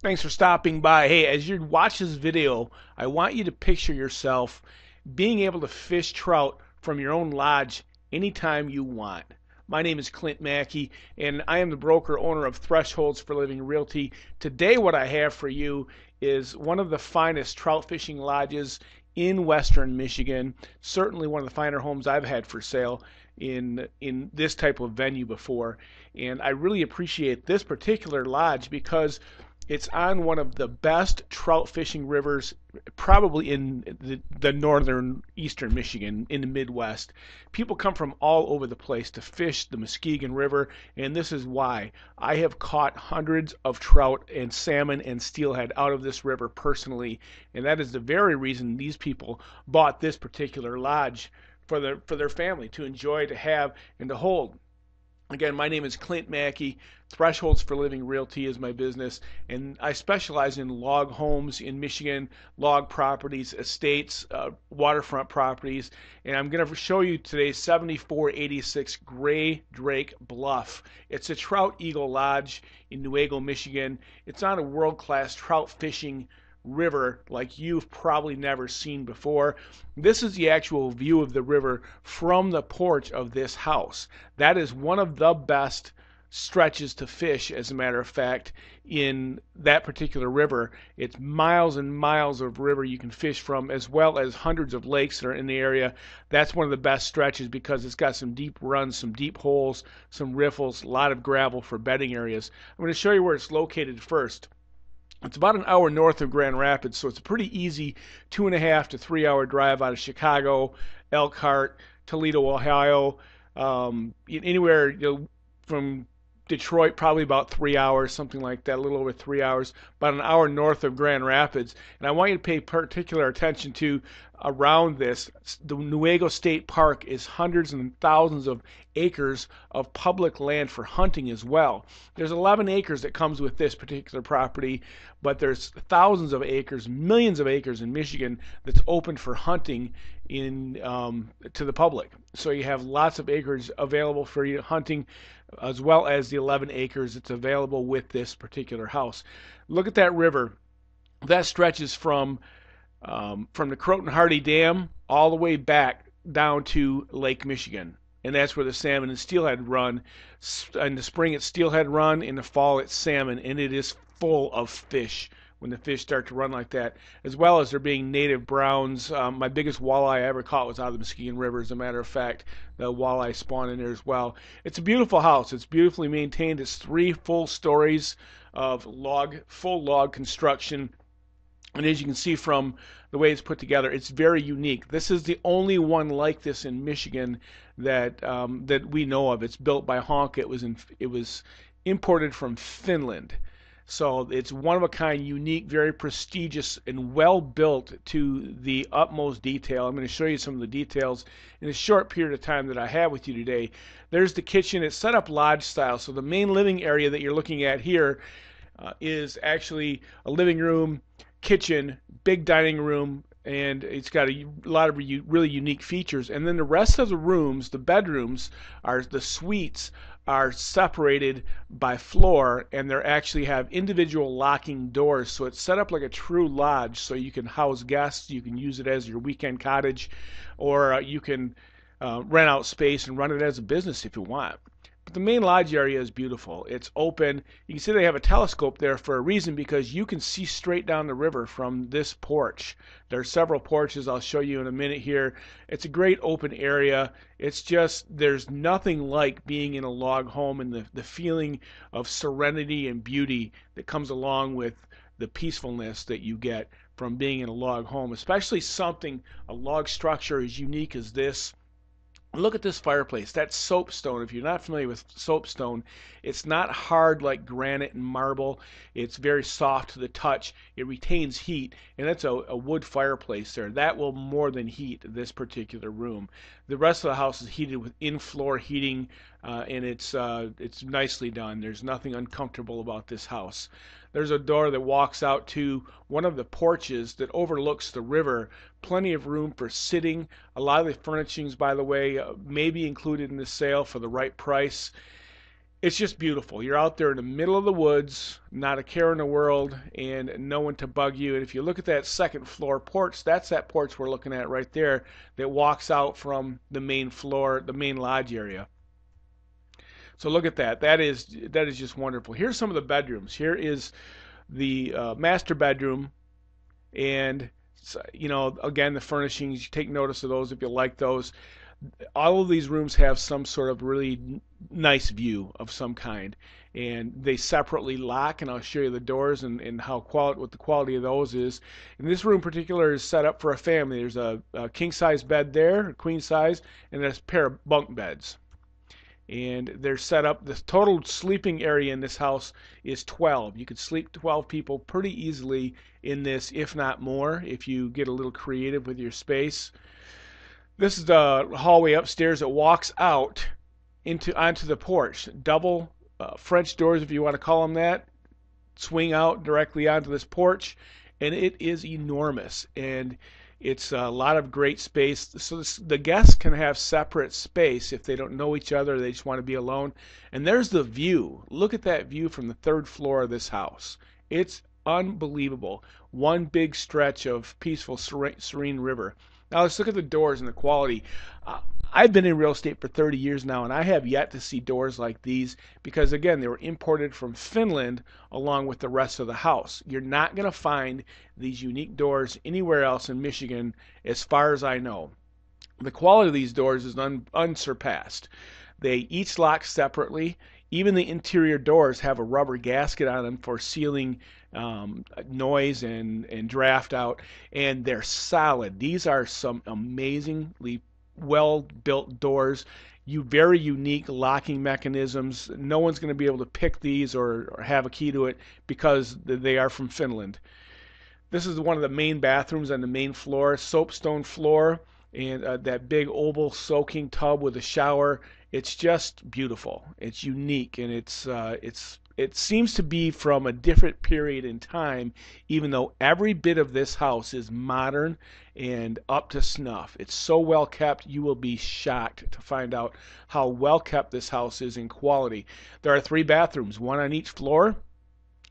Thanks for stopping by. Hey, as you watch this video, I want you to picture yourself being able to fish trout from your own lodge anytime you want. My name is Clint Maki, and I am the broker owner of Thresholds for Living Realty. Today, what I have for you is one of the finest trout fishing lodges in Western Michigan. Certainly one of the finer homes I've had for sale in this type of venue before. And I really appreciate this particular lodge because it's on one of the best trout fishing rivers, probably in the northern eastern Michigan, in the Midwest. People come from all over the place to fish the Muskegon River, and this is why. I have caught hundreds of trout and salmon and steelhead out of this river personally, and that is the very reason these people bought this particular lodge for their family to enjoy, to have, and to hold. Again, my name is Clint Maki. Thresholds for Living Realty is my business, and I specialize in log homes in Michigan, log properties, estates, waterfront properties. And I'm going to show you today 7486 Gray Drake Bluff. It's a Trout Eagle Lodge in Newaygo, Michigan. It's on a world-class trout fishing river like you've probably never seen before. This is the actual view of the river from the porch of this house. That is one of the best stretches to fish, as a matter of fact, in that particular river. It's miles and miles of river you can fish from, as well as hundreds of lakes that are in the area. That's one of the best stretches because it's got some deep runs, some deep holes, some riffles, a lot of gravel for bedding areas. I'm going to show you where it's located first. It's about an hour north of Grand Rapids, so it's a pretty easy 2.5 to 3 hour drive out of Chicago, Elkhart, Toledo, Ohio, anywhere from Detroit, probably about 3 hours, something like that, a little over 3 hours, about an hour north of Grand Rapids. And I want you to pay particular attention to around this. The Newaygo State Park is hundreds and thousands of acres of public land for hunting as well. There's 11 acres that comes with this particular property, but there's thousands of acres, millions of acres in Michigan that's open for hunting in to the public. So you have lots of acres available for you hunting, as well as the 11 acres that's available with this particular house. Look at that river. That stretches from the Croton Hardy Dam all the way back down to Lake Michigan. And that's where the salmon and steelhead run. In the spring, it's steelhead run. In the fall, it's salmon. And it is full of fish when the fish start to run like that, as well as there being native browns. My biggest walleye I ever caught was out of the Muskegon River, as a matter of fact. The walleye spawn in there as well. It's a beautiful house. It's beautifully maintained. It's 3 full stories of full log construction. And as you can see from the way it's put together, it's very unique. This is the only one like this in Michigan that we know of. It's built by Honk. It was imported from Finland. So it's one of a kind, unique, very prestigious, and well built to the utmost detail. I'm going to show you some of the details in a short period of time that I have with you today. There's the kitchen. It's set up lodge style. So the main living area that you're looking at here is actually a living room, kitchen, big dining room, and it's got a lot of really unique features. And then the rest of the rooms, the bedrooms, the suites, are separated by floor, and they actually have individual locking doors. So it's set up like a true lodge, so you can house guests, you can use it as your weekend cottage, or you can rent out space and run it as a business if you want. But the main lodge area is beautiful. It's open. You can see they have a telescope there for a reason, because you can see straight down the river from this porch. There are several porches I'll show you in a minute here. It's a great open area. It's just, there's nothing like being in a log home and the feeling of serenity and beauty that comes along with the peacefulness that you get from being in a log home, especially a log structure as unique as this. Look at this fireplace. That's soapstone. If you're not familiar with soapstone, it's not hard like granite and marble. It's very soft to the touch. It retains heat, and it's a wood fireplace there. That will more than heat this particular room. The rest of the house is heated with in-floor heating, and it's nicely done. There's nothing uncomfortable about this house. There's a door that walks out to one of the porches that overlooks the river. Plenty of room for sitting. A lot of the furnishings, by the way, may be included in the sale for the right price. It's just beautiful. You're out there in the middle of the woods, not a care in the world, and no one to bug you. And if you look at that second floor porch, that's that porch we're looking at right there that walks out from the main floor, the main lodge area. So look at that. That is just wonderful. Here's some of the bedrooms. Here is the master bedroom, and again, the furnishings. You take notice of those if you like those. All of these rooms have some sort of really nice view of some kind, and they separately lock, and I'll show you the doors and what the quality of those is. And this room in particular is set up for a family. There's a king size bed there, a queen size, and there's a pair of bunk beds. And they're set up, the total sleeping area in this house is 12. You could sleep 12 people pretty easily in this, if not more, if you get a little creative with your space. This is the hallway upstairs that walks out onto the porch. Double French doors, if you want to call them that, swing out directly onto this porch, and it is enormous. And it's a lot of great space. So the guests can have separate space if they don't know each other, they just want to be alone. And there's the view. Look at that view from the third floor of this house. It's unbelievable. One big stretch of peaceful, serene river. Now let's look at the doors and the quality. I've been in real estate for 30 years now, and I have yet to see doors like these because, again, they were imported from Finland along with the rest of the house. You're not going to find these unique doors anywhere else in Michigan as far as I know. The quality of these doors is unsurpassed. They each lock separately. Even the interior doors have a rubber gasket on them for sealing noise and draft out, and they're solid. These are some amazingly well-built doors. Very unique locking mechanisms. No one's going to be able to pick these or have a key to it because they are from Finland. This is one of the main bathrooms on the main floor, soapstone floor, and that big oval soaking tub with a shower. It's just beautiful. It's unique, and it seems to be from a different period in time, even though every bit of this house is modern and up to snuff. It's so well kept, you will be shocked to find out how well kept this house is in quality. There are 3 bathrooms, one on each floor.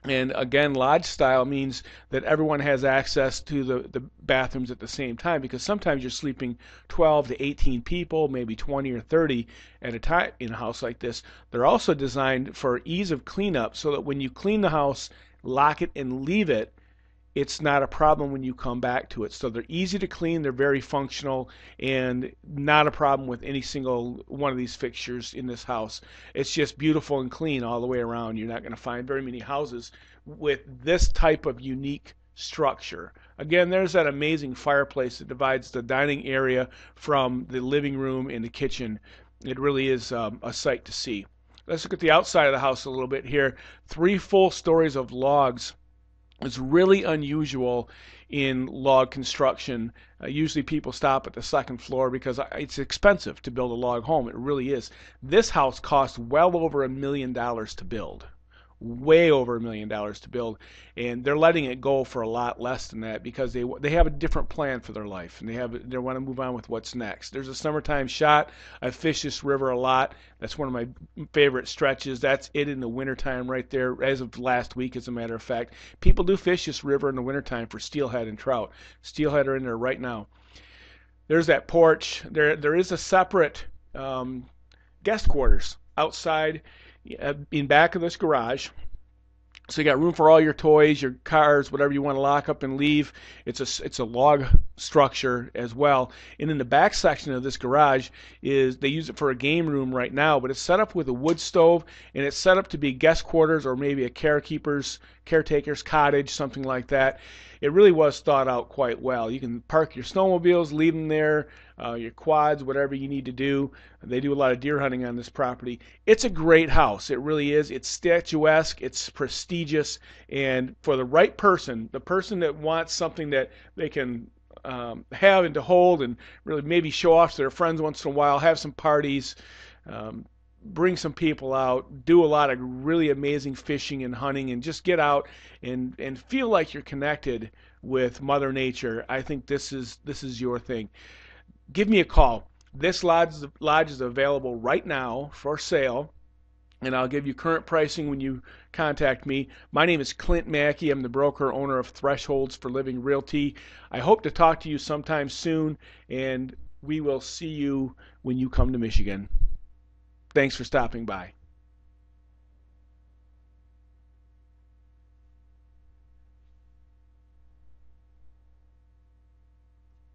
And again, lodge style means that everyone has access to the bathrooms at the same time, because sometimes you're sleeping 12 to 18 people, maybe 20 or 30 at a time in a house like this. They're also designed for ease of cleanup so that when you clean the house, lock it, and leave it, it's not a problem when you come back to it. So they're easy to clean, they're very functional, and not a problem with any single one of these fixtures in this house. It's just beautiful and clean all the way around. You're not going to find very many houses with this type of unique structure. Again, there's that amazing fireplace that divides the dining area from the living room and the kitchen. It really is a sight to see. Let's look at the outside of the house a little bit here. 3 full stories of logs. It's really unusual in log construction. Usually people stop at the second floor because it's expensive to build a log home. It really is. This house cost well over $1 million to build. Way over $1 million to build, and they're letting it go for a lot less than that because they have a different plan for their life, and they want to move on with what's next. There's a summertime shot. I fish this river a lot. That's one of my favorite stretches. That's it in the wintertime right there, as of last week, as a matter of fact. People do fish this river in the wintertime for steelhead and trout. Steelhead are in there right now. There's that porch. There is a separate guest quarters outside in back of this garage. So you got room for all your toys, your cars, whatever you want to lock up and leave. It's a log structure as well. And in the back section of this garage they use it for a game room right now, but it's set up with a wood stove, and it's set up to be guest quarters or maybe a caretaker's cottage, something like that. It really was thought out quite well. You can park your snowmobiles, leave them there, your quads, whatever you need to do. They do a lot of deer hunting on this property. It's a great house. It really is. It's statuesque. It's prestigious. And for the right person, the person that wants something that they can have and to hold and really maybe show off to their friends once in a while, have some parties, bring some people out, do a lot of really amazing fishing and hunting, and just get out and feel like you're connected with Mother Nature. I think this is your thing. Give me a call. This lodge is available right now for sale. and I'll give you current pricing when you contact me. My name is Clint Maki. I'm the broker owner of Thresholds for Living Realty. I hope to talk to you sometime soon, and we will see you when you come to Michigan. Thanks for stopping by.